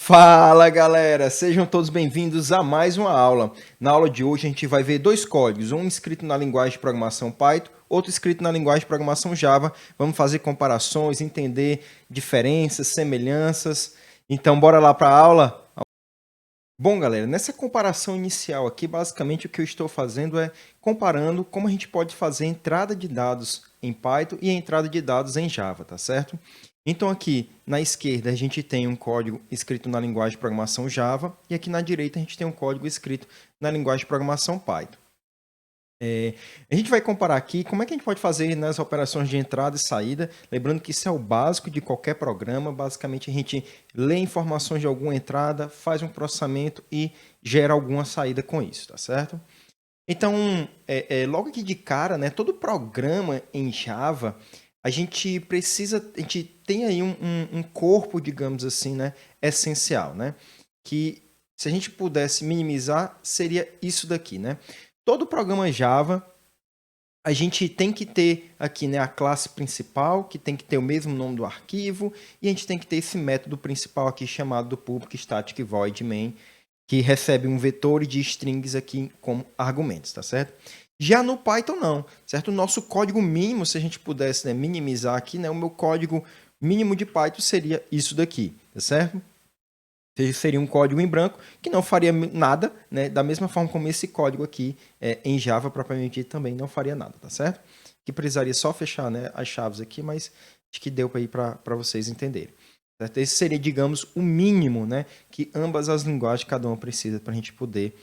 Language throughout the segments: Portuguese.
Fala galera, sejam todos bem-vindos a mais uma aula. Na aula de hoje a gente vai ver dois códigos, um escrito na linguagem de programação Python, outro escrito na linguagem de programação Java. Vamos fazer comparações, entender diferenças, semelhanças. Então bora lá para a aula? Bom galera, nessa comparação inicial aqui, basicamente o que eu estou fazendo é comparando como a gente pode fazer entrada de dados em Python e entrada de dados em Java, tá certo? Então aqui na esquerda a gente tem um código escrito na linguagem de programação Java e aqui na direita a gente tem um código escrito na linguagem de programação Python. A gente vai comparar aqui como é que a gente pode fazer nas operações de entrada e saída, lembrando que isso é o básico de qualquer programa. Basicamente a gente lê informações de alguma entrada, faz um processamento e gera alguma saída com isso, tá certo? Então, logo aqui de cara, né, todo programa em Java, a gente tem aí um corpo, digamos assim, né, essencial, né, que se a gente pudesse minimizar, seria isso daqui, né. Todo programa Java, a gente tem que ter aqui, né, a classe principal, que tem que ter o mesmo nome do arquivo, e a gente tem que ter esse método principal aqui chamado do public static void main, que recebe um vetor de strings aqui como argumentos, tá certo? Já no Python não, certo? O nosso código mínimo, se a gente pudesse, né, minimizar aqui, né, o meu código mínimo de Python seria isso daqui, tá certo? Seria um código em branco que não faria nada, né? Da mesma forma como esse código aqui em Java propriamente dito também não faria nada, tá certo? Que precisaria só fechar, né, as chaves aqui, mas acho que deu para vocês entenderem. Certo? Esse seria, digamos, o mínimo, né, que ambas as linguagens cada uma precisa para a gente poder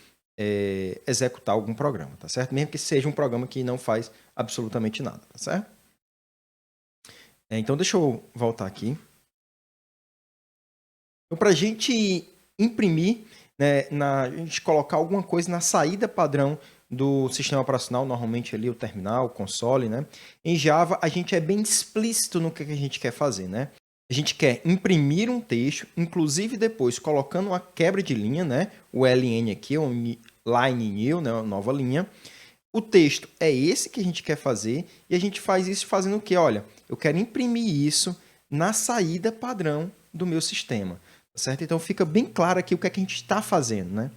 executar algum programa, tá certo? Mesmo que seja um programa que não faz absolutamente nada, tá certo? Então deixa eu voltar aqui. Então, para a gente imprimir, né, a gente colocar alguma coisa na saída padrão do sistema operacional, normalmente ali o terminal, o console, né? Em Java, a gente é bem explícito no que a gente quer fazer, né? A gente quer imprimir um texto, inclusive depois colocando uma quebra de linha, né? O LN aqui, o line new, né? Uma nova linha. O texto é esse que a gente quer fazer e a gente faz isso fazendo o quê? Olha, eu quero imprimir isso na saída padrão do meu sistema. Certo? Então fica bem claro aqui o que é que a gente está fazendo, né?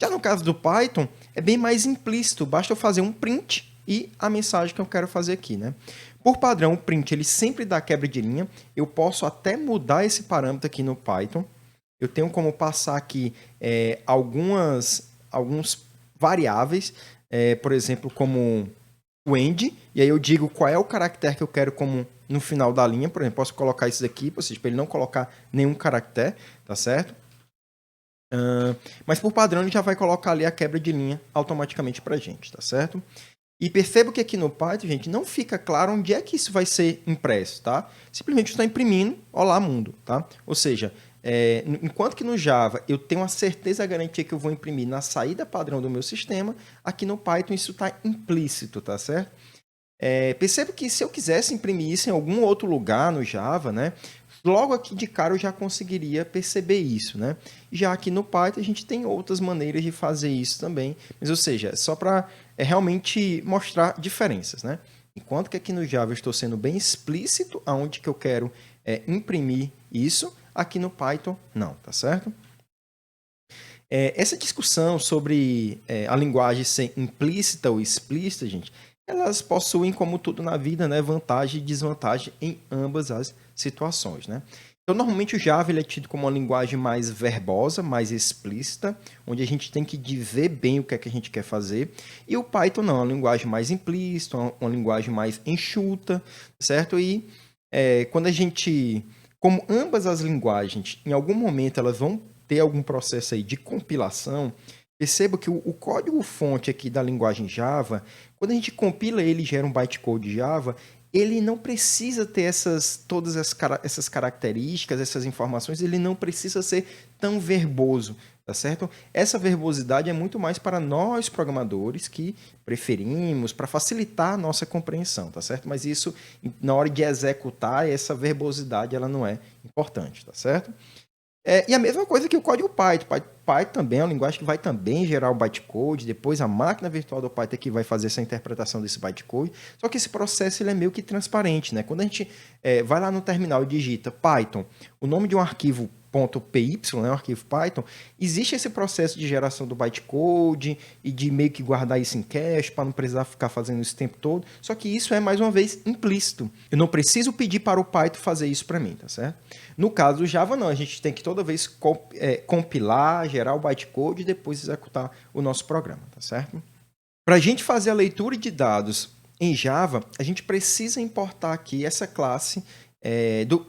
Já no caso do Python, é bem mais implícito, basta eu fazer um print e a mensagem que eu quero fazer aqui, né? Por padrão, o print ele sempre dá quebra de linha, eu posso até mudar esse parâmetro aqui no Python, eu tenho como passar aqui alguns variáveis, por exemplo, como o end, e aí eu digo qual é o caractere que eu quero como no final da linha, por exemplo, posso colocar isso aqui, ou seja, para ele não colocar nenhum caractere, tá certo? Mas por padrão ele já vai colocar ali a quebra de linha automaticamente para a gente, tá certo? E perceba que aqui no Python, gente, não fica claro onde é que isso vai ser impresso, tá? Simplesmente está imprimindo, olá mundo, tá? Ou seja, enquanto que no Java eu tenho a certeza, a garantia que eu vou imprimir na saída padrão do meu sistema, aqui no Python isso está implícito, tá certo? Perceba que se eu quisesse imprimir isso em algum outro lugar no Java, né? Logo aqui de cara eu já conseguiria perceber isso, né? Já aqui no Python a gente tem outras maneiras de fazer isso também, mas ou seja, é só para realmente mostrar diferenças, né? Enquanto que aqui no Java eu estou sendo bem explícito aonde que eu quero imprimir isso, aqui no Python não, tá certo? Essa discussão sobre a linguagem ser implícita ou explícita, gente, elas possuem, como tudo na vida, né, vantagem e desvantagem em ambas as situações, né? Então, normalmente o Java ele é tido como uma linguagem mais verbosa, mais explícita, onde a gente tem que dizer bem o que é que a gente quer fazer. E o Python não, é uma linguagem mais implícita, uma linguagem mais enxuta, certo? E quando a gente... Como ambas as linguagens, em algum momento, elas vão ter algum processo aí de compilação, perceba que o código-fonte aqui da linguagem Java, quando a gente compila ele e gera um bytecode Java, ele não precisa ter todas essas características, essas informações, ele não precisa ser tão verboso, tá certo? Essa verbosidade é muito mais para nós programadores que preferimos, para facilitar a nossa compreensão, tá certo? Mas isso, na hora de executar, essa verbosidade ela não é importante, tá certo? E a mesma coisa que o código Python. Python também é uma linguagem que vai também gerar o bytecode, depois a máquina virtual do Python é que vai fazer essa interpretação desse bytecode. Só que esse processo ele é meio que transparente, né? Quando a gente vai lá no terminal e digita Python, o nome de um arquivo .py, né, o arquivo Python, existe esse processo de geração do bytecode e de meio que guardar isso em cache para não precisar ficar fazendo isso o tempo todo. Só que isso é, mais uma vez, implícito. Eu não preciso pedir para o Python fazer isso para mim, tá certo? No caso do Java, não. A gente tem que toda vez compilar, gerar o bytecode e depois executar o nosso programa, tá certo? Para a gente fazer a leitura de dados em Java, a gente precisa importar aqui essa classe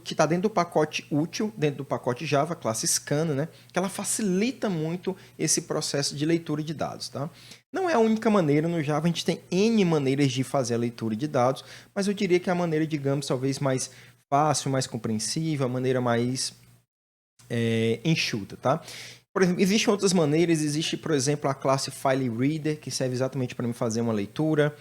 que está dentro do pacote útil, dentro do pacote Java, a classe scan, né? Que ela facilita muito esse processo de leitura de dados, tá? Não é a única maneira no Java, a gente tem N maneiras de fazer a leitura de dados, mas eu diria que é a maneira, digamos, talvez mais fácil, mais compreensível, a maneira mais enxuta, tá? Por exemplo, existem outras maneiras, existe, por exemplo, a classe FileReader, que serve exatamente para me fazer uma leitura.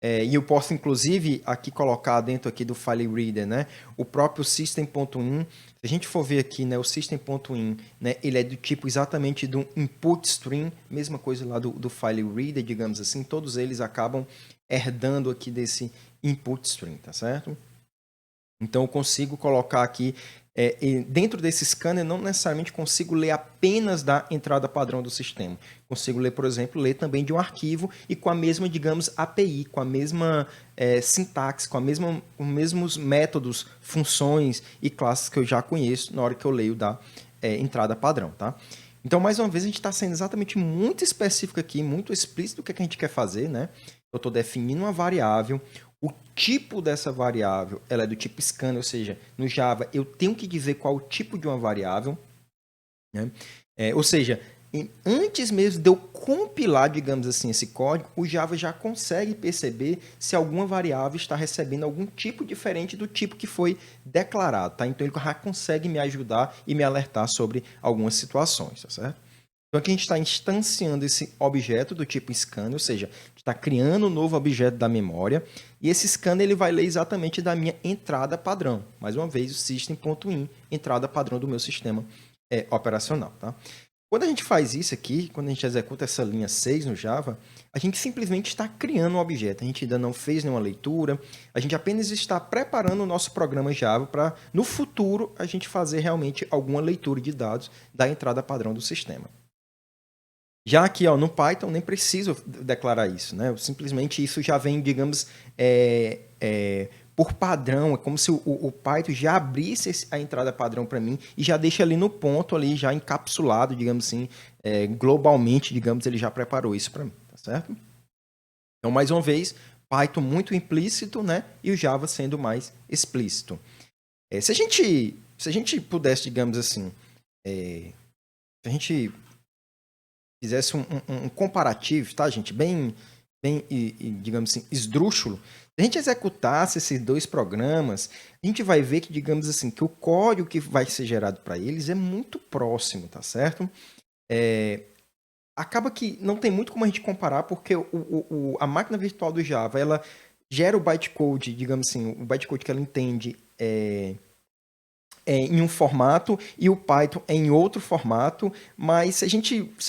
E eu posso, inclusive, aqui colocar dentro aqui do FileReader, né, o próprio System.in. Se a gente for ver aqui, né, o System.in, né, ele é do tipo exatamente do input stream, mesma coisa lá do FileReader, digamos assim. Todos eles acabam herdando aqui desse input stream, tá certo? Então, eu consigo colocar aqui, dentro desse scanner, não necessariamente consigo ler apenas da entrada padrão do sistema. Consigo ler, por exemplo, ler também de um arquivo e com a mesma, digamos, API, com a mesma sintaxe, com os mesmos métodos, funções e classes que eu já conheço na hora que eu leio da entrada padrão, tá? Então, mais uma vez, a gente está sendo exatamente muito específico aqui, muito explícito do que a gente quer fazer, né? Eu estou definindo uma variável. O tipo dessa variável ela é do tipo scan, ou seja, no Java eu tenho que dizer qual o tipo de uma variável, né? Ou seja, antes mesmo de eu compilar, digamos assim, esse código, o Java já consegue perceber se alguma variável está recebendo algum tipo diferente do tipo que foi declarado, tá? Então ele já consegue me ajudar e me alertar sobre algumas situações, tá certo? Então aqui a gente está instanciando esse objeto do tipo scan, ou seja, está criando um novo objeto da memória, e esse scan ele vai ler exatamente da minha entrada padrão. Mais uma vez, o system.in, entrada padrão do meu sistema operacional. Tá? Quando a gente faz isso aqui, quando a gente executa essa linha 6 no Java, a gente simplesmente está criando um objeto. A gente ainda não fez nenhuma leitura, a gente apenas está preparando o nosso programa Java para, no futuro, a gente fazer realmente alguma leitura de dados da entrada padrão do sistema. Já aqui, no Python, nem preciso declarar isso, né? Simplesmente isso já vem, digamos, por padrão. É como se o Python já abrisse a entrada padrão para mim e já deixa ali no ponto, ali já encapsulado, digamos assim, globalmente, digamos, ele já preparou isso para mim, tá certo? Então, mais uma vez, Python muito implícito, né? E o Java sendo mais explícito. Se a gente pudesse, digamos assim, se a gente fizesse um comparativo, tá, gente? Bem digamos assim, esdrúxulo. Se a gente executasse esses dois programas, a gente vai ver que, digamos assim, que o código que vai ser gerado para eles é muito próximo, tá certo? Acaba que não tem muito como a gente comparar, porque a máquina virtual do Java, ela gera o bytecode, digamos assim, o bytecode que ela entende em um formato e o Python em outro formato, mas se a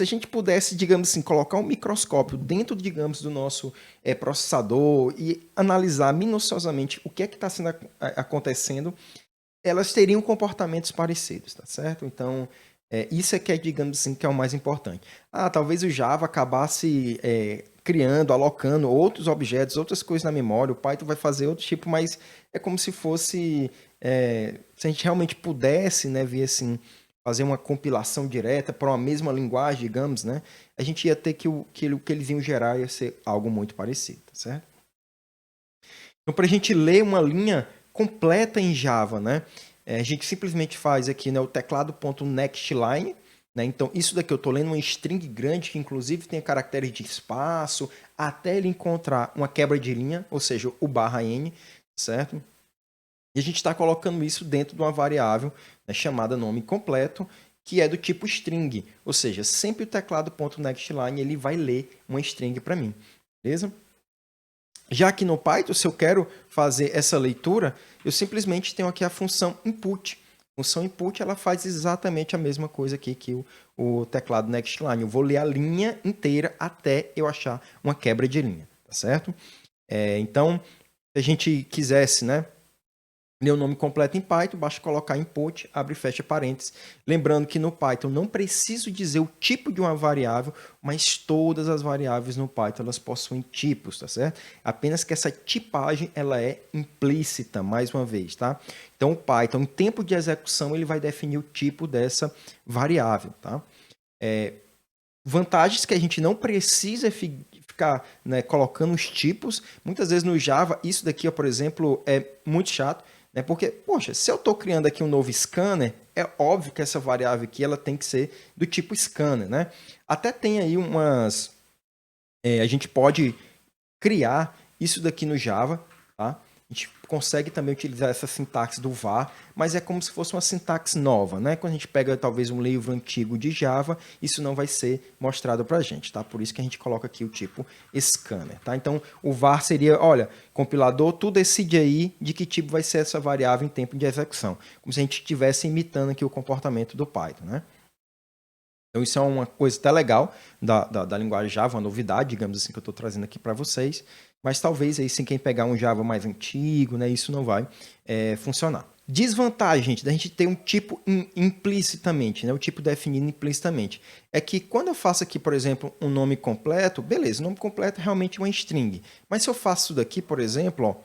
gente pudesse, digamos assim, colocar um microscópio dentro, digamos, do nosso processador e analisar minuciosamente o que é que está acontecendo, elas teriam comportamentos parecidos, tá certo? Então, isso é que é, digamos assim, que é o mais importante. Talvez o Java acabasse criando, alocando outros objetos, outras coisas na memória, o Python vai fazer outro tipo, mas é como se fosse... se a gente realmente pudesse, né, ver assim, fazer uma compilação direta para uma mesma linguagem, digamos, né, a gente ia ter que o que eles iam gerar ia ser algo muito parecido, tá certo? Então, para a gente ler uma linha completa em Java, né, a gente simplesmente faz aqui, né, o teclado.nextLine, né, então isso daqui eu estou lendo uma string grande que inclusive tem caracteres de espaço, até ele encontrar uma quebra de linha, ou seja, o /n, certo? E a gente está colocando isso dentro de uma variável, né, chamada nome completo, que é do tipo string. Ou seja, sempre o teclado.nextLine ele vai ler uma string para mim. Beleza? Já aqui no Python, se eu quero fazer essa leitura, eu simplesmente tenho aqui a função input. A função input ela faz exatamente a mesma coisa aqui que o teclado nextLine. Eu vou ler a linha inteira até eu achar uma quebra de linha. Tá certo? Então, se a gente quisesse, né, ler o nome completo em Python, basta colocar input, abre e fecha parênteses. Lembrando que no Python não preciso dizer o tipo de uma variável, mas todas as variáveis no Python elas possuem tipos, tá certo? Apenas que essa tipagem ela é implícita, mais uma vez, tá? Então o Python, em tempo de execução, ele vai definir o tipo dessa variável, tá? Vantagens que a gente não precisa ficar, né, colocando os tipos. Muitas vezes no Java, isso daqui, ó, por exemplo, é muito chato. Né? Porque, poxa, se eu estou criando aqui um novo scanner, é óbvio que essa variável aqui ela tem que ser do tipo scanner. Né? Até tem aí umas... a gente pode criar isso daqui no Java. Tá? A gente consegue também utilizar essa sintaxe do var, mas é como se fosse uma sintaxe nova. Né? Quando a gente pega talvez um livro antigo de Java, isso não vai ser mostrado para a gente. Tá? Por isso que a gente coloca aqui o tipo scanner. Tá? Então, o var seria, olha, compilador, tu decide aí de que tipo vai ser essa variável em tempo de execução. Como se a gente estivesse imitando aqui o comportamento do Python. Né? Então, isso é uma coisa até legal da linguagem Java, uma novidade, digamos assim, que eu estou trazendo aqui para vocês. Mas talvez aí, sim, quem pegar um Java mais antigo, né, isso não vai funcionar. Desvantagem, gente, da gente ter um tipo implicitamente, né, o tipo definido implicitamente, é que quando eu faço aqui, por exemplo, um nome completo, beleza, o nome completo é realmente uma string. Mas se eu faço isso daqui, por exemplo, ó,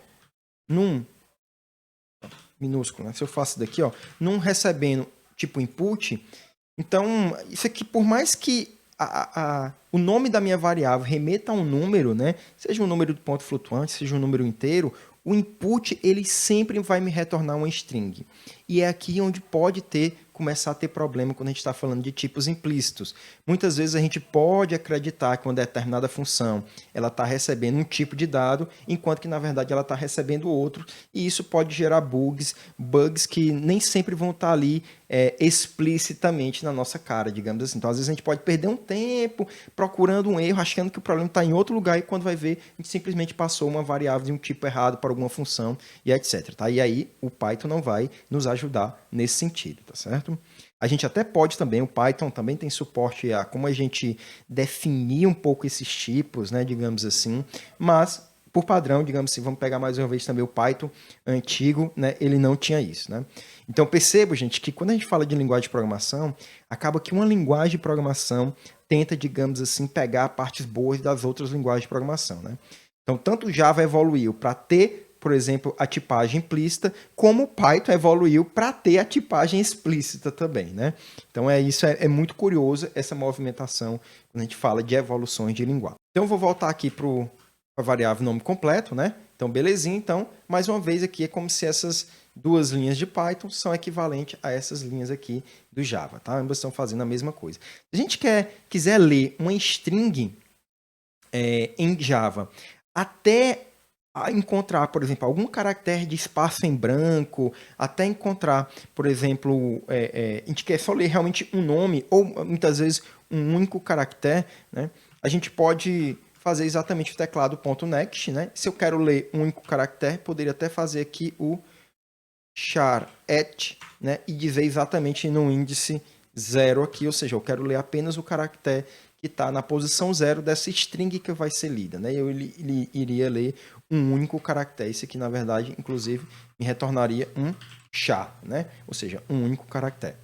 num minúsculo, né, se eu faço isso daqui, ó, num recebendo tipo input, então, isso aqui, por mais que o nome da minha variável remeta a um número, né? Seja um número de ponto flutuante, seja um número inteiro, o input ele sempre vai me retornar uma string. E é aqui onde pode começar a ter problema quando a gente está falando de tipos implícitos. Muitas vezes a gente pode acreditar que uma determinada função ela está recebendo um tipo de dado, enquanto que na verdade ela está recebendo outro, e isso pode gerar bugs que nem sempre vão estar ali explicitamente na nossa cara, digamos assim. Então, às vezes a gente pode perder um tempo procurando um erro, achando que o problema está em outro lugar, e quando vai ver, a gente simplesmente passou uma variável de um tipo errado para alguma função e etc. Tá? E aí o Python não vai nos ajudar nesse sentido, tá certo? A gente até pode também, o Python também tem suporte a como a gente definir um pouco esses tipos, né, digamos assim, mas por padrão, digamos assim, vamos pegar mais uma vez também o Python antigo, né, ele não tinha isso, né? Então percebo, gente, que quando a gente fala de linguagem de programação, acaba que uma linguagem de programação tenta, digamos assim, pegar partes boas das outras linguagens de programação, né? Então tanto o Java evoluiu para ter, por exemplo, a tipagem implícita, como o Python evoluiu para ter a tipagem explícita também, né? Então isso é muito curioso, essa movimentação, quando a gente fala de evoluções de linguagem. Então eu vou voltar aqui para a variável nome completo, né? Então, belezinha. Então, mais uma vez aqui, é como se essas duas linhas de Python são equivalentes a essas linhas aqui do Java, tá? Ambas estão fazendo a mesma coisa. Se a gente quiser ler uma string em Java até encontrar, por exemplo, algum caractere de espaço em branco, até encontrar, por exemplo, a gente quer só ler realmente um nome, ou muitas vezes um único caractere, né? A gente pode fazer exatamente o teclado .next, né? Se eu quero ler um único caractere, poderia até fazer aqui o char et, né? E dizer exatamente no índice 0 aqui, ou seja, eu quero ler apenas o caractere que está na posição 0 dessa string que vai ser lida, né? Eu iria ler um único caractere. Isso aqui, na verdade, inclusive, me retornaria um char, né? Ou seja, um único caractere.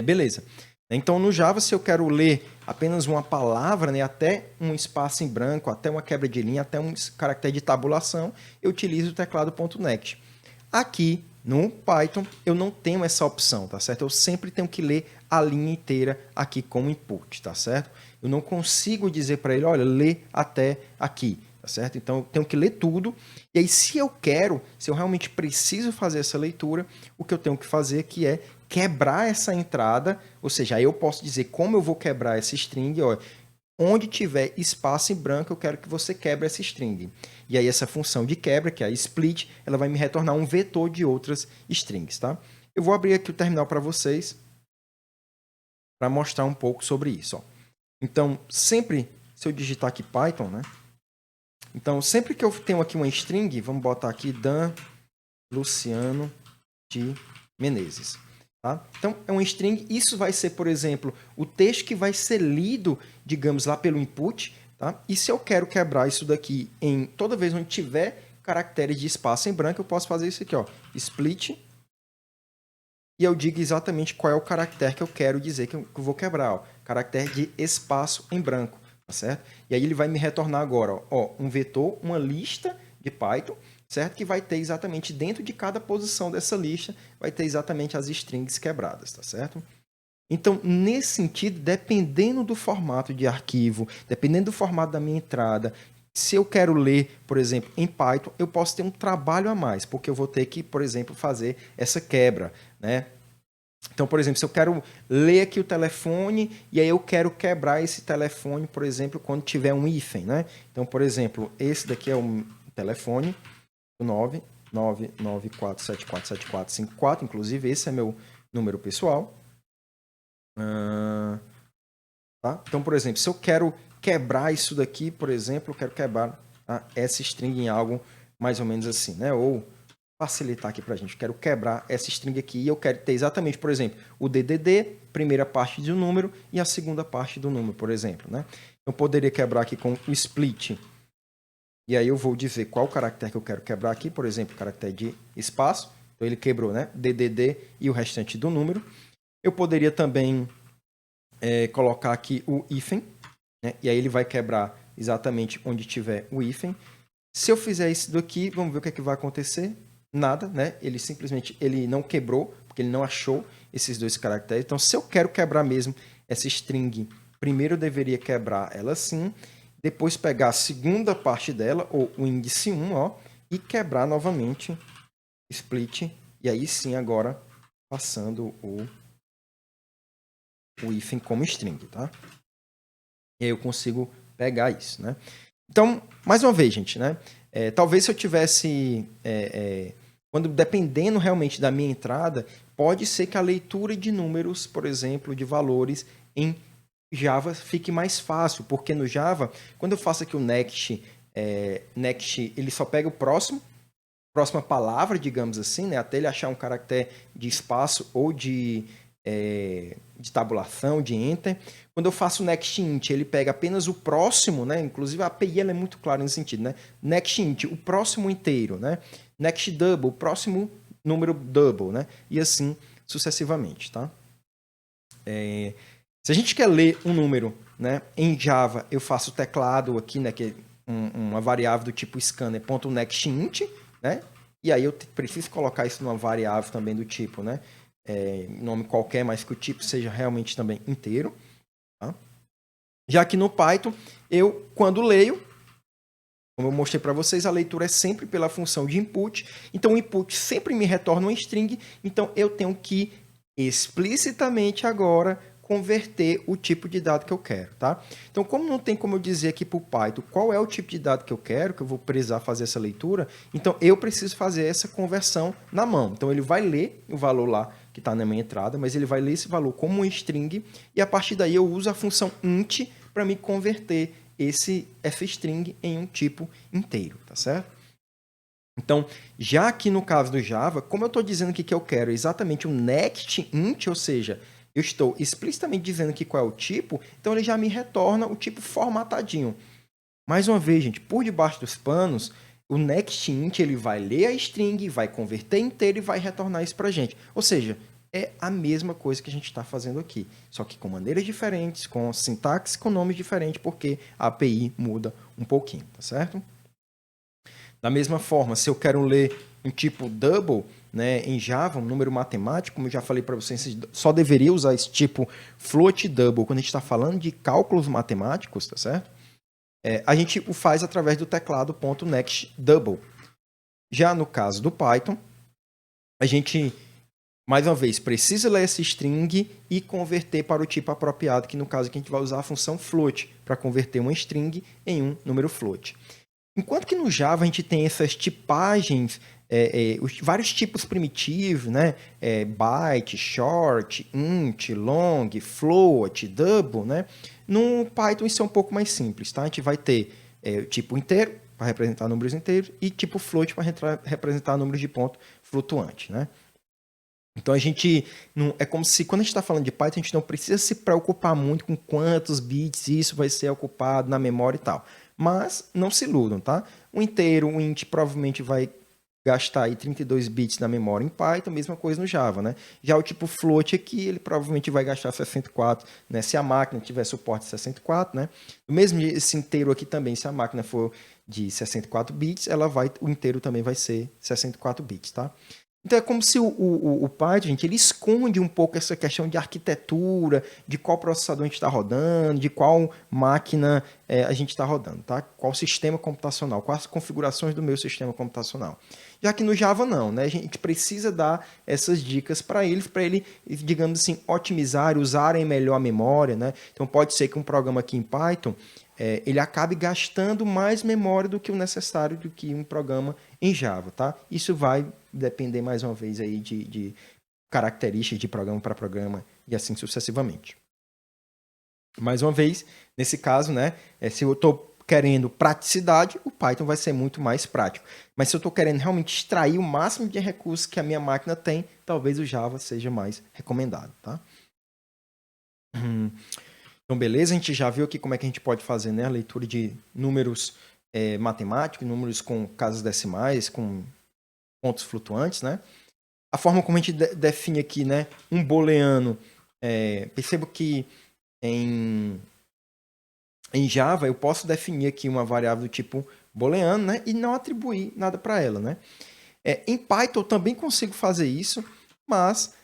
Beleza. Então, no Java, se eu quero ler apenas uma palavra, né, até um espaço em branco, até uma quebra de linha, até um caractere de tabulação, eu utilizo o teclado .next. Aqui, no Python, eu não tenho essa opção, tá certo? Eu sempre tenho que ler a linha inteira aqui como input, tá certo? Eu não consigo dizer para ele, olha, lê até aqui, tá certo? Então, eu tenho que ler tudo. E aí, se eu realmente preciso fazer essa leitura, o que eu tenho que fazer aqui é quebrar essa entrada, ou seja, aí eu posso dizer como eu vou quebrar essa string, ó, onde tiver espaço em branco, eu quero que você quebre essa string. E aí essa função de quebra, que é a split, ela vai me retornar um vetor de outras strings, tá? Eu vou abrir aqui o terminal para vocês, para mostrar um pouco sobre isso, ó. Então, sempre, se eu digitar aqui Python, né? Então, sempre que eu tenho aqui uma string, vamos botar aqui Dan Luciano de Menezes. Tá? Então, é uma string. Isso vai ser, por exemplo, o texto que vai ser lido, digamos, lá pelo input. Tá? E se eu quero quebrar isso daqui em toda vez onde tiver caracteres de espaço em branco, eu posso fazer isso aqui, ó, split, e eu digo exatamente qual é o caractere que eu quero dizer que eu vou quebrar, ó, caractere de espaço em branco, tá certo? E aí ele vai me retornar agora, ó, um vetor, uma lista de Python, certo? Que vai ter exatamente dentro de cada posição dessa lista, vai ter exatamente as strings quebradas, tá certo? Então, nesse sentido, dependendo do formato de arquivo, dependendo do formato da minha entrada, se eu quero ler, por exemplo, em Python, eu posso ter um trabalho a mais, porque eu vou ter que, por exemplo, fazer essa quebra, né? Então, por exemplo, se eu quero ler aqui o telefone e aí eu quero quebrar esse telefone, por exemplo, quando tiver um hífen, né? Então, por exemplo, esse daqui é o telefone, o 99947474454, inclusive esse é meu número pessoal. Tá? Então, por exemplo, se eu quero quebrar isso daqui, por exemplo, eu quero quebrar essa string em algo mais ou menos assim, né? Ou facilitar aqui para a gente. Eu quero quebrar essa string aqui e eu quero ter exatamente, por exemplo, o DDD, primeira parte do número e a segunda parte do número, por exemplo, né? Eu poderia quebrar aqui com o split. E aí eu vou dizer qual caractere que eu quero quebrar aqui, por exemplo, caractere de espaço. Então ele quebrou, né? DDD e o restante do número. Eu poderia também colocar aqui o hífen, né? E aí ele vai quebrar exatamente onde tiver o hífen. Se eu fizer isso daqui, vamos ver o que, é que vai acontecer. Nada, né? Ele simplesmente não quebrou, porque ele não achou esses dois caracteres. Então, se eu quero quebrar mesmo essa string, primeiro eu deveria quebrar ela assim, depois pegar a segunda parte dela, ou o índice 1, ó, e quebrar novamente split, e aí sim agora passando o hífen como string, tá? E aí eu consigo pegar isso, né? Então, mais uma vez, gente, né? Talvez se eu tivesse... quando dependendo realmente da minha entrada, pode ser que a leitura de números, por exemplo, de valores em Java fique mais fácil, porque no Java, quando eu faço aqui o next, ele só pega o próxima palavra, digamos assim, né? Até ele achar um caractere de espaço ou de tabulação, de enter. Quando eu faço next int, ele pega apenas o próximo, né? Inclusive a API ela é muito clara nesse sentido, né? Next int, o próximo inteiro, né? Next double, o próximo número double, né? E assim sucessivamente, tá? Se a gente quer ler um número, né? Em Java, eu faço o teclado aqui, né? Que é uma variável do tipo scanner.nextInt, né? E aí eu preciso colocar isso numa variável também do tipo, né? Nome qualquer, mas que o tipo seja realmente também inteiro. Tá? Já que no Python, eu, quando leio, como eu mostrei para vocês, a leitura é sempre pela função de input. Então, o input sempre me retorna uma string. Então, eu tenho que explicitamente agora converter o tipo de dado que eu quero, tá? Então, como não tem como eu dizer aqui para o Python qual é o tipo de dado que eu quero, que eu vou precisar fazer essa leitura, então eu preciso fazer essa conversão na mão. Então, ele vai ler o valor lá que está na minha entrada, mas ele vai ler esse valor como um string e a partir daí eu uso a função int para me converter essa string em um tipo inteiro, tá certo? Então, já aqui no caso do Java, como eu estou dizendo aqui que eu quero exatamente um next int, ou seja, eu estou explicitamente dizendo aqui qual é o tipo, então ele já me retorna o tipo formatadinho. Mais uma vez, gente, por debaixo dos panos, o next int ele vai ler a string, vai converter inteiro e vai retornar isso para a gente. Ou seja, é a mesma coisa que a gente está fazendo aqui, só que com maneiras diferentes, com sintaxe, com nomes diferentes, porque a API muda um pouquinho, tá certo? Da mesma forma, se eu quero ler um tipo double, né, em Java, um número matemático, como eu já falei para vocês, só deveria usar esse tipo float double quando a gente está falando de cálculos matemáticos, tá certo? A gente o faz através do teclado .nextDouble. Já no caso do Python, a gente, mais uma vez, precisa ler essa string e converter para o tipo apropriado, que no caso aqui a gente vai usar a função float para converter uma string em um número float. Enquanto que no Java a gente tem essas tipagens, os vários tipos primitivos, né? Byte, short, int, long, float, double, né? No Python isso é um pouco mais simples, tá? A gente vai ter tipo inteiro para representar números inteiros e tipo float para representar números de ponto flutuante, né? Então a gente não, é como se quando a gente está falando de Python a gente não precisa se preocupar muito com quantos bits isso vai ser ocupado na memória e tal. Mas não se iludam, tá? O inteiro, o int provavelmente vai gastar aí 32 bits da memória em Python, mesma coisa no Java, né? Já o tipo float aqui, ele provavelmente vai gastar 64, né? Se a máquina tiver suporte 64, né? O mesmo esse inteiro aqui também, se a máquina for de 64 bits, o inteiro também vai ser 64 bits, tá? Então é como se o Python, gente, ele esconde um pouco essa questão de arquitetura, de qual processador a gente está rodando, de qual máquina a gente está rodando, tá? Qual sistema computacional, quais configurações do meu sistema computacional. Já que no Java não, né? A gente precisa dar essas dicas para ele, digamos assim, otimizar, usarem melhor a memória, né? Então pode ser que um programa aqui em Python ele acabe gastando mais memória do que o necessário do que um programa em Java, tá? Isso vai depender mais uma vez aí de características de programa para programa e assim sucessivamente. Mais uma vez, nesse caso, né, se eu estou querendo praticidade, o Python vai ser muito mais prático. Mas se eu estou querendo realmente extrair o máximo de recursos que a minha máquina tem, talvez o Java seja mais recomendado, tá? Então, beleza, a gente já viu aqui como é que a gente pode fazer, né, a leitura de números matemáticos, números com casas decimais, com pontos flutuantes, né? A forma como a gente define aqui, né, um booleano, percebo que em Java eu posso definir aqui uma variável do tipo booleano, né, e não atribuir nada para ela, né? Em Python eu também consigo fazer isso, mas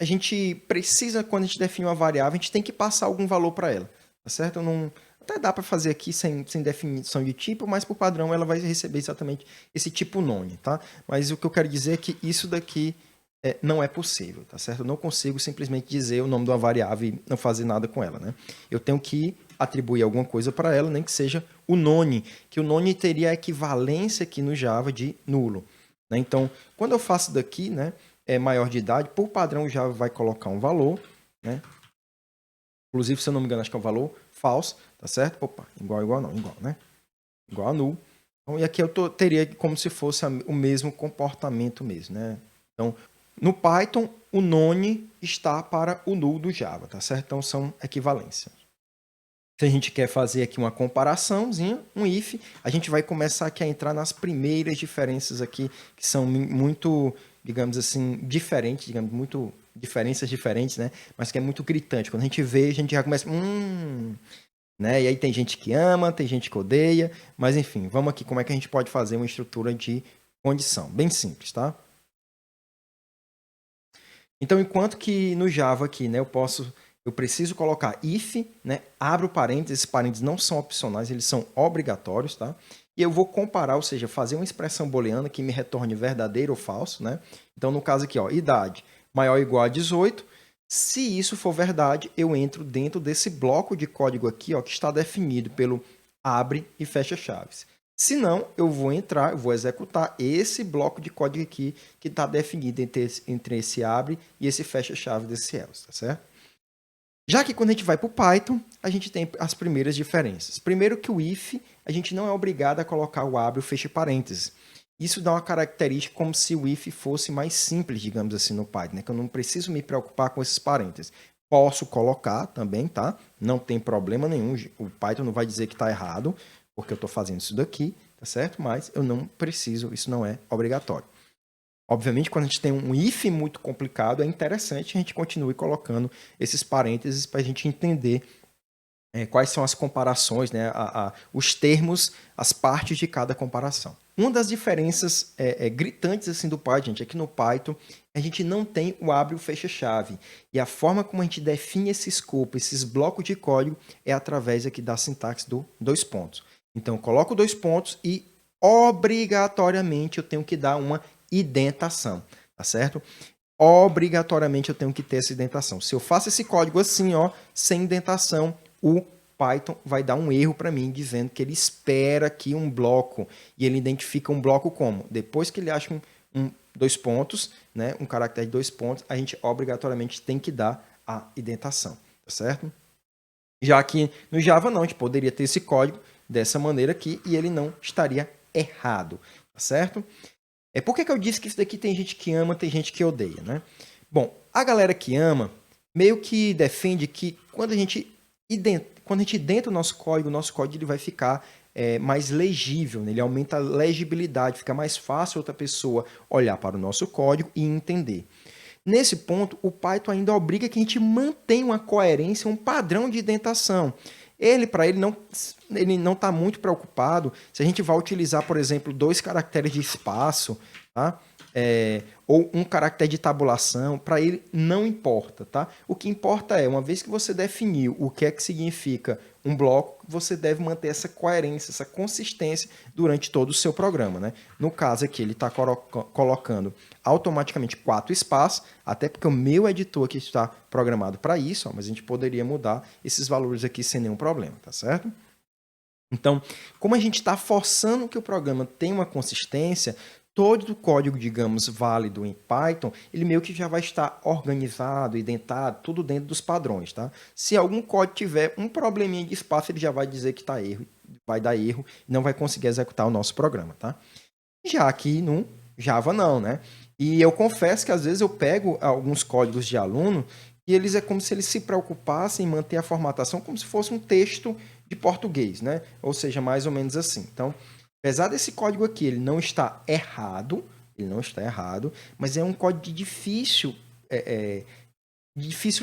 a gente precisa, quando a gente define uma variável, a gente tem que passar algum valor para ela, tá certo? Até dá para fazer aqui sem definição de tipo, mas por padrão ela vai receber exatamente esse tipo none, tá? Mas o que eu quero dizer é que isso daqui não é possível, tá certo? Eu não consigo simplesmente dizer o nome de uma variável e não fazer nada com ela, né? Eu tenho que atribuir alguma coisa para ela, nem que seja o none, que o none teria a equivalência aqui no Java de nulo, né? Então, quando eu faço daqui, né, maior de idade, por padrão o Java vai colocar um valor, né? Inclusive, se eu não me engano, acho que é um valor false, tá certo? Opa, igual não, igual, né? Igual a null. Então, e aqui eu teria como se fosse o mesmo comportamento mesmo, né? Então, no Python, o none está para o null do Java, tá certo? Então, são equivalências. Se a gente quer fazer aqui uma comparaçãozinha, um if, a gente vai começar aqui a entrar nas primeiras diferenças aqui, que são muito, digamos assim, diferentes, muito diferenças diferentes, né? Mas que é muito gritante. Quando a gente vê, a gente já começa, né? E aí tem gente que ama, tem gente que odeia, mas enfim, vamos aqui como é que a gente pode fazer uma estrutura de condição, bem simples, tá? Então, enquanto que no Java aqui, né, eu preciso colocar if, né, abro parênteses, esses parênteses não são opcionais, eles são obrigatórios, tá? E eu vou comparar, ou seja, fazer uma expressão booleana que me retorne verdadeiro ou falso, né? Então, no caso aqui, ó, idade maior ou igual a 18, se isso for verdade, eu entro dentro desse bloco de código aqui, ó, que está definido pelo abre e fecha chaves. Se não, eu vou entrar, eu vou executar esse bloco de código aqui que está definido entre esse abre e esse fecha-chave desse else, tá certo? Já que quando a gente vai para o Python, a gente tem as primeiras diferenças. Primeiro que o if, a gente não é obrigado a colocar o abre e o fecha parênteses. Isso dá uma característica como se o if fosse mais simples, digamos assim, no Python, né? Que eu não preciso me preocupar com esses parênteses. Posso colocar também, tá? Não tem problema nenhum. O Python não vai dizer que está errado, porque eu estou fazendo isso daqui, tá certo? Mas eu não preciso, isso não é obrigatório. Obviamente, quando a gente tem um if muito complicado, é interessante a gente continue colocando esses parênteses para a gente entender quais são as comparações, né? Os termos, as partes de cada comparação. Uma das diferenças gritantes assim, do Python, gente, é que no Python a gente não tem o abre e o fecha-chave. E a forma como a gente define esse escopo, esses blocos de código, é através aqui da sintaxe do dois pontos. Então, eu coloco dois pontos e obrigatoriamente eu tenho que dar uma indentação, tá certo? Obrigatoriamente eu tenho que ter essa indentação. Se eu faço esse código assim, ó, sem indentação, o Python vai dar um erro para mim, dizendo que ele espera aqui um bloco. E ele identifica um bloco como? Depois que ele acha dois pontos, né, um caractere de dois pontos, a gente obrigatoriamente tem que dar a indentação, tá certo? Já que no Java não, a gente poderia ter esse código dessa maneira aqui e ele não estaria errado, tá certo? Por que eu disse que isso daqui tem gente que ama, tem gente que odeia, né? Bom, a galera que ama meio que defende que quando a gente E quando a gente dentro do nosso código ele vai ficar mais legível, né? Ele aumenta a legibilidade, fica mais fácil outra pessoa olhar para o nosso código e entender. Nesse ponto, o Python ainda obriga que a gente mantenha uma coerência, um padrão de indentação. Para ele não está muito preocupado se a gente vai utilizar, por exemplo, 2 caracteres de espaço, tá? Ou um caractere de tabulação, para ele não importa, tá? O que importa é, uma vez que você definiu o que é que significa um bloco, você deve manter essa coerência, essa consistência durante todo o seu programa, né? No caso aqui, ele está colocando automaticamente 4 espaços, até porque o meu editor aqui está programado para isso, ó, mas a gente poderia mudar esses valores aqui sem nenhum problema, tá certo? Então, como a gente está forçando que o programa tenha uma consistência, todo o código, digamos, válido em Python, ele meio que já vai estar organizado, indentado, tudo dentro dos padrões, tá? Se algum código tiver um probleminha de espaço, ele já vai dizer que está erro, vai dar erro e não vai conseguir executar o nosso programa, tá? Já aqui no Java não, né? E eu confesso que às vezes eu pego alguns códigos de aluno e eles é como se eles se preocupassem em manter a formatação como se fosse um texto de português, né? Ou seja, mais ou menos assim. Então, apesar desse código aqui, ele não está errado, mas é um código de difícil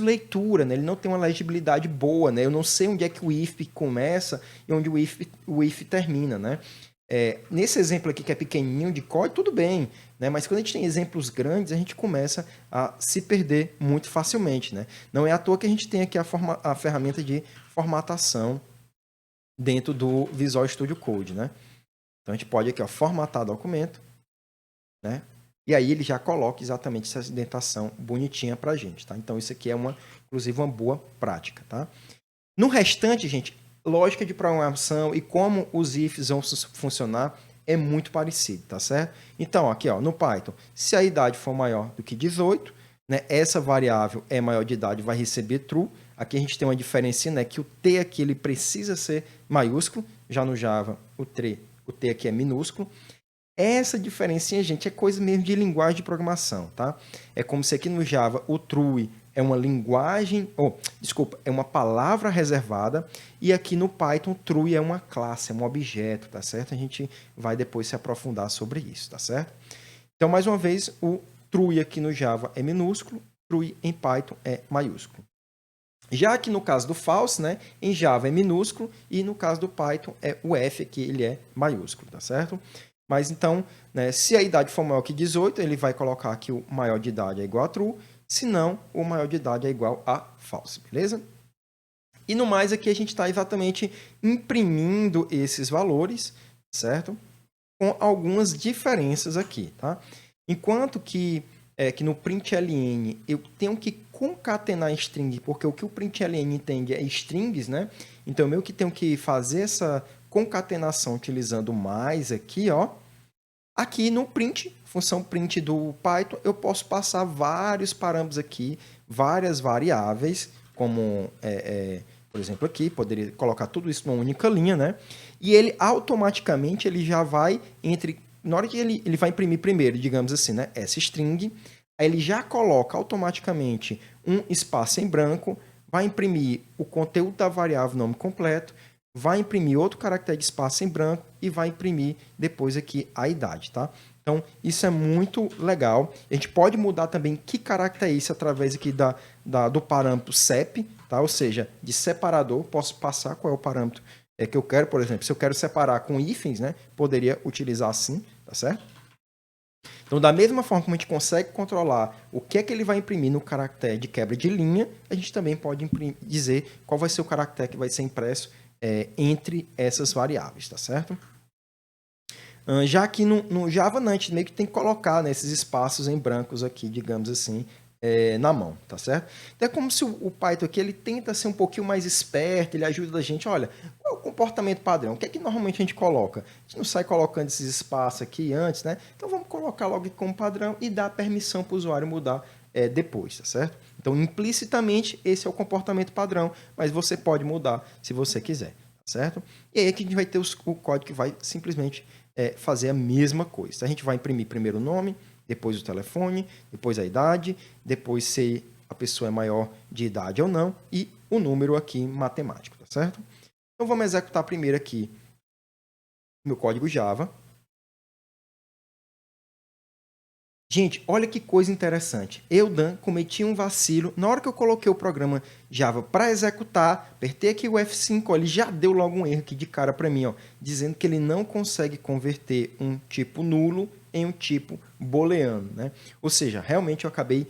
leitura, né? Ele não tem uma legibilidade boa, né? Eu não sei onde é que o if começa e onde o if termina, né? Nesse exemplo aqui que é pequenininho de código, tudo bem, né? Mas quando a gente tem exemplos grandes, a gente começa a se perder muito facilmente, né? Não é à toa que a gente tem aqui a ferramenta de formatação dentro do Visual Studio Code, né? Então, a gente pode aqui, ó, formatar documento, né? E aí ele já coloca exatamente essa indentação bonitinha para a gente, tá? Então, isso aqui é, inclusive, uma boa prática, tá? No restante, gente, lógica de programação e como os ifs vão funcionar é muito parecido, tá certo? Então, aqui, ó, no Python, se a idade for maior do que 18, né, essa variável é maior de idade, vai receber true. Aqui a gente tem uma diferença, né, que o T aqui ele precisa ser maiúsculo, já no Java o T aqui é minúsculo. Essa diferencinha, gente, é coisa mesmo de linguagem de programação, tá? É como se aqui no Java o true é uma linguagem, é uma palavra reservada, e aqui no Python true é uma classe, é um objeto, tá certo? A gente vai depois se aprofundar sobre isso, tá certo? Então, mais uma vez, o true aqui no Java é minúsculo, true em Python é maiúsculo. Já que no caso do false, né, em Java é minúsculo e no caso do Python o F aqui ele é maiúsculo, tá certo? Mas então, né, se a idade for maior que 18, ele vai colocar que o maior de idade é igual a true, se não, o maior de idade é igual a false, beleza? E no mais aqui a gente está exatamente imprimindo esses valores, certo? Com algumas diferenças aqui, tá? Enquanto que no println eu tenho que concatenar string, porque o que o println entende é strings, né? Então, eu meio que tenho que fazer essa concatenação utilizando mais aqui, ó. Aqui no print, função print do Python, eu posso passar vários parâmetros aqui, várias variáveis, como, por exemplo, aqui, poderia colocar tudo isso numa única linha, né? E ele automaticamente ele já vai na hora que ele vai imprimir primeiro, digamos assim, né? Essa string, aí ele já coloca automaticamente um espaço em branco, vai imprimir o conteúdo da variável nome completo, vai imprimir outro caractere de espaço em branco e vai imprimir depois aqui a idade, tá? Então, isso é muito legal. A gente pode mudar também que caractere é esse através aqui do parâmetro sep, tá? Ou seja, de separador, posso passar qual é o parâmetro que eu quero, por exemplo, se eu quero separar com hífens, né? Poderia utilizar assim, tá certo? Então, da mesma forma como a gente consegue controlar o que é que ele vai imprimir no caractere de quebra de linha, a gente também pode dizer qual vai ser o caractere que vai ser impresso entre essas variáveis, tá certo? Já aqui no Java, não, a gente meio que tem que colocar, né, esses espaços em brancos aqui, digamos assim, na mão, tá certo? Então é como se o Python aqui, ele tenta ser um pouquinho mais esperto, ele ajuda a gente, olha, qual é o comportamento padrão? O que é que normalmente a gente coloca? A gente não sai colocando esses espaços aqui antes, né? Então vamos colocar logo como padrão e dar permissão para o usuário mudar depois, tá certo? Então, implicitamente, esse é o comportamento padrão, mas você pode mudar se você quiser, tá certo? E aí aqui a gente vai ter o código que vai simplesmente fazer a mesma coisa. A gente vai imprimir primeiro o nome, depois o telefone, depois a idade, depois se a pessoa é maior de idade ou não, e o número aqui matemático, tá certo? Então vamos executar primeiro aqui meu código Java. Gente, olha que coisa interessante. Eu, Dan, cometi um vacilo. Na hora que eu coloquei o programa Java para executar, apertei aqui o F5, ó, ele já deu logo um erro aqui de cara para mim, ó, dizendo que ele não consegue converter um tipo nulo em um tipo booleano, né? Ou seja, realmente eu acabei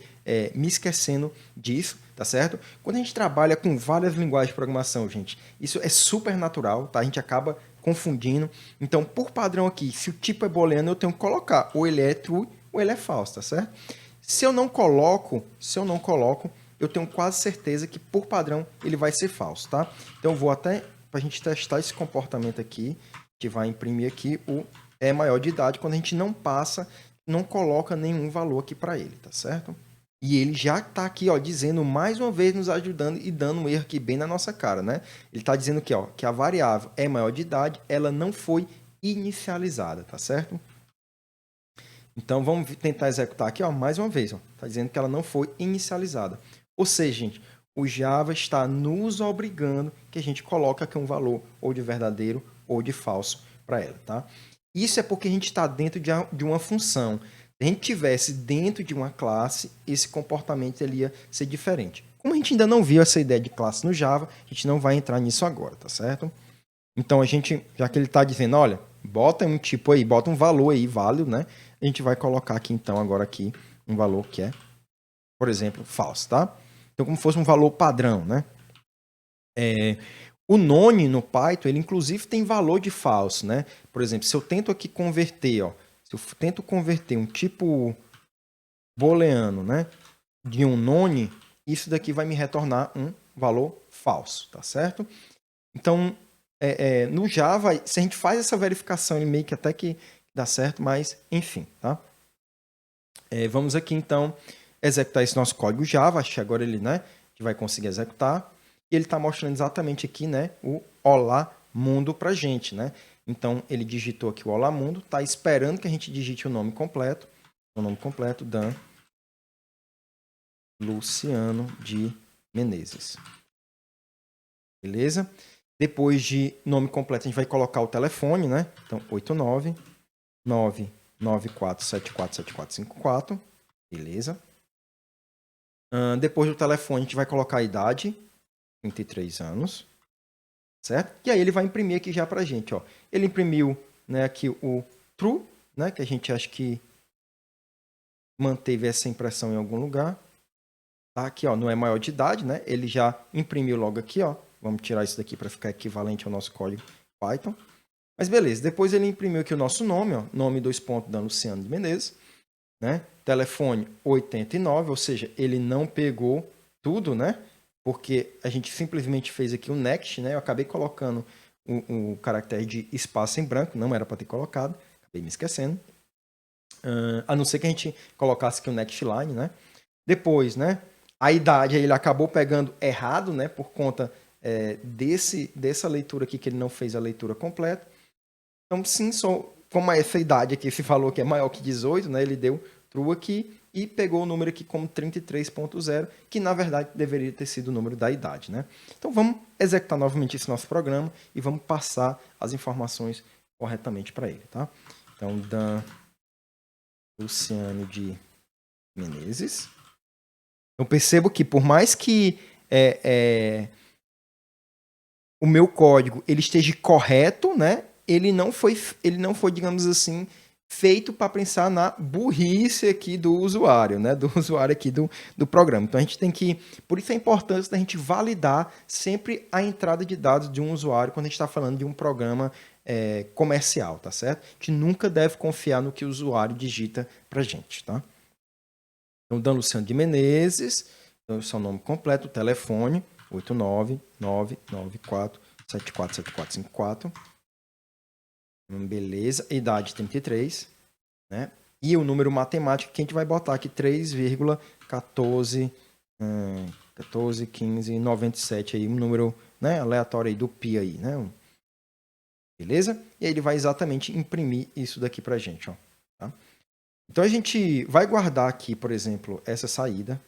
me esquecendo disso, tá certo? Quando a gente trabalha com várias linguagens de programação, gente, isso é super natural, tá? A gente acaba confundindo. Então, por padrão aqui, se o tipo é booleano, eu tenho que colocar ou ele é true ou ele é falso, tá certo? Se eu não coloco, eu tenho quase certeza que por padrão ele vai ser falso, tá? Então eu vou até, para a gente testar esse comportamento aqui, a gente vai imprimir aqui o é maior de idade, quando a gente não passa, não coloca nenhum valor aqui para ele, tá certo? E ele já está aqui, ó, dizendo mais uma vez, nos ajudando e dando um erro aqui bem na nossa cara, né? Ele está dizendo aqui, ó, que a variável é maior de idade, ela não foi inicializada, tá certo? Então, vamos tentar executar aqui, ó, mais uma vez. Está dizendo que ela não foi inicializada. Ou seja, gente, o Java está nos obrigando que a gente coloque aqui um valor ou de verdadeiro ou de falso para ela. Tá? Isso é porque a gente está dentro de uma função. Se a gente tivesse dentro de uma classe, esse comportamento ele ia ser diferente. Como a gente ainda não viu essa ideia de classe no Java, a gente não vai entrar nisso agora, tá certo? Então, a gente, já que ele está dizendo, olha, bota um tipo aí, bota um valor aí válido, né? A gente vai colocar aqui, então, agora aqui, um valor que é, por exemplo, falso, tá? Então, como fosse um valor padrão, né? O none no Python, ele inclusive tem valor de falso, né? Por exemplo, se eu tento aqui converter, ó, se eu tento converter um tipo booleano, né, de um none, isso daqui vai me retornar um valor falso, tá certo? Então, no Java, se a gente faz essa verificação, ele meio que até que dá certo, mas enfim, tá? Vamos aqui, então, executar esse nosso código Java. Acho que agora ele, né, que vai conseguir executar. E ele está mostrando exatamente aqui, né, o Olá Mundo para a gente, né? Então, ele digitou aqui o Olá Mundo, está esperando que a gente digite o nome completo. O nome completo, Dan Luciano de Menezes. Beleza? Depois de nome completo, a gente vai colocar o telefone, né? Então, 89994747454. Beleza? Depois do telefone, a gente vai colocar a idade, 33 anos. Certo? E aí ele vai imprimir aqui já pra gente, ó. Ele imprimiu, né, aqui o true, né, que a gente acha que manteve essa impressão em algum lugar. Tá aqui, ó, não é maior de idade, né? Ele já imprimiu logo aqui, ó. Vamos tirar isso daqui para ficar equivalente ao nosso código Python. Mas beleza, depois ele imprimiu aqui o nosso nome, ó, nome Dan Luciano de Menezes, né? Telefone 89, ou seja, ele não pegou tudo, né? Porque a gente simplesmente fez aqui o next, né? Eu acabei colocando o caractere de espaço em branco, não era para ter colocado, acabei me esquecendo. A não ser que a gente colocasse aqui o next line, né? Depois, né? A idade ele acabou pegando errado, né? Por conta dessa leitura aqui que ele não fez a leitura completa. Então, sim, como essa idade aqui, esse valor que é maior que 18, né? Ele deu true aqui e pegou o número aqui como 33.0, que na verdade deveria ter sido o número da idade, né? Então, vamos executar novamente esse nosso programa e vamos passar as informações corretamente para ele, tá? Então, Dan Luciano de Menezes. Eu percebo que por mais que o meu código ele esteja correto, né? Ele não foi, digamos assim, feito para pensar na burrice aqui do usuário, né? Do usuário aqui do programa. Então a gente tem que, por isso a importância da gente validar sempre a entrada de dados de um usuário quando a gente está falando de um programa comercial, tá certo? A gente nunca deve confiar no que o usuário digita para gente, tá? Então, Dan Luciano de Menezes, então, seu nome completo, telefone 89994747454. Beleza, idade 33, né? E o número matemático que a gente vai botar aqui 3,14 14, 15, 97 aí, um número, né, aleatório aí do pi aí, né? Beleza? E aí ele vai exatamente imprimir isso daqui pra gente, ó, tá? Então a gente vai guardar aqui, por exemplo, essa saída.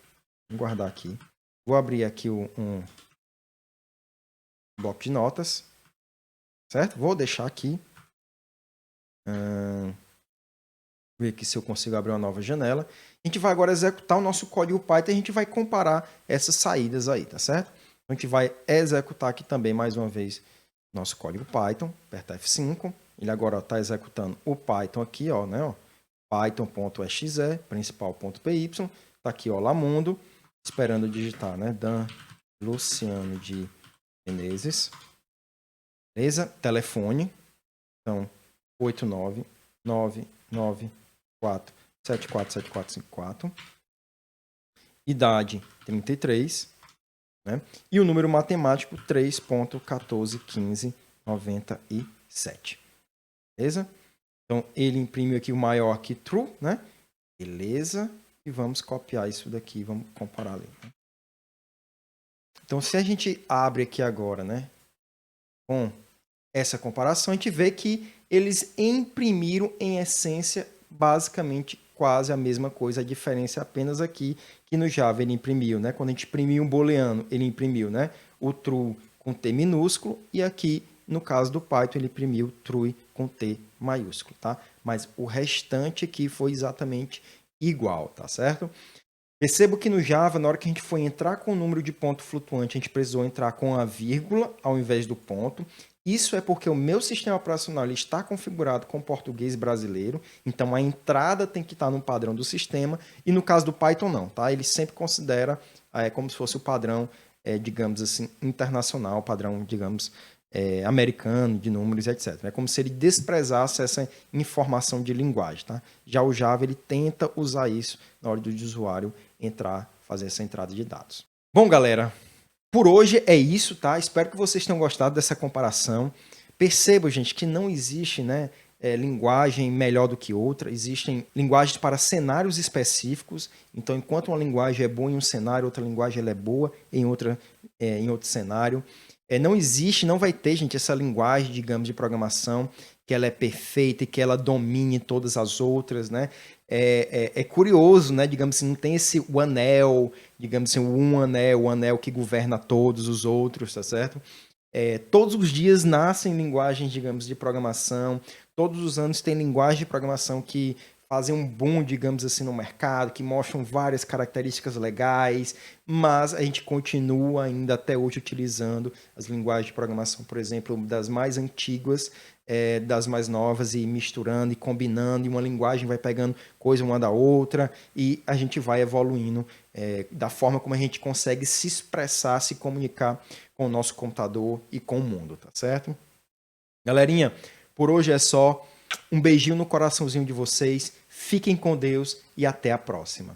Vou guardar aqui. Vou abrir aqui bloco de notas, certo? Vou deixar aqui. Ver aqui se eu consigo abrir uma nova janela. A gente vai agora executar o nosso código Python e a gente vai comparar essas saídas aí, tá certo? A gente vai executar aqui também, mais uma vez, nosso código Python. Aperta F5. Ele agora está executando o Python aqui, ó, né? Ó, Python.exe, principal.py. Está aqui, ó, Lamundo. Esperando digitar, né? Dan Luciano de Menezes. Beleza? Telefone. Então, 89994747454. Idade 33, né? E o número matemático 3.141597. Beleza? Então ele imprimiu aqui o maior que true, né? Beleza? E vamos copiar isso daqui, vamos comparar ali. Né? Então se a gente abre aqui agora, né, com essa comparação, a gente vê que eles imprimiram em essência basicamente quase a mesma coisa, a diferença é apenas aqui que no Java ele imprimiu, né? Quando a gente imprimiu um booleano, ele imprimiu, né, o true com T minúsculo e aqui no caso do Python ele imprimiu true com T maiúsculo, tá? Mas o restante aqui foi exatamente igual, tá certo? Percebo que no Java, na hora que a gente foi entrar com o número de ponto flutuante, a gente precisou entrar com a vírgula ao invés do ponto. Isso é porque o meu sistema operacional ele está configurado com português brasileiro, então a entrada tem que estar no padrão do sistema, e no caso do Python não, tá? Ele sempre considera como se fosse o padrão, digamos assim, internacional, padrão, digamos, americano, de números, etc. É como se ele desprezasse essa informação de linguagem, tá? Já o Java, ele tenta usar isso na hora do usuário fazer essa entrada de dados. Bom, galera, por hoje é isso, tá? Espero que vocês tenham gostado dessa comparação. Percebam, gente, que não existe, né, linguagem melhor do que outra. Existem linguagens para cenários específicos. Então, enquanto uma linguagem é boa em um cenário, outra linguagem ela é boa em outro cenário. Não existe, não vai ter, gente, essa linguagem, digamos, de programação que ela é perfeita e que ela domine todas as outras, né? É curioso, né? Digamos assim, não tem o anel, digamos assim, o anel que governa todos os outros, tá certo? Todos os dias nascem linguagens, digamos, de programação, todos os anos tem linguagem de programação que fazem um boom, digamos assim, no mercado, que mostram várias características legais, mas a gente continua ainda até hoje utilizando as linguagens de programação, por exemplo, das mais antigas, das mais novas, e misturando e combinando, e uma linguagem vai pegando coisa uma da outra, e a gente vai evoluindo da forma como a gente consegue se expressar, se comunicar com o nosso computador e com o mundo, tá certo? Galerinha, por hoje é só. Um beijinho no coraçãozinho de vocês. Fiquem com Deus e até a próxima.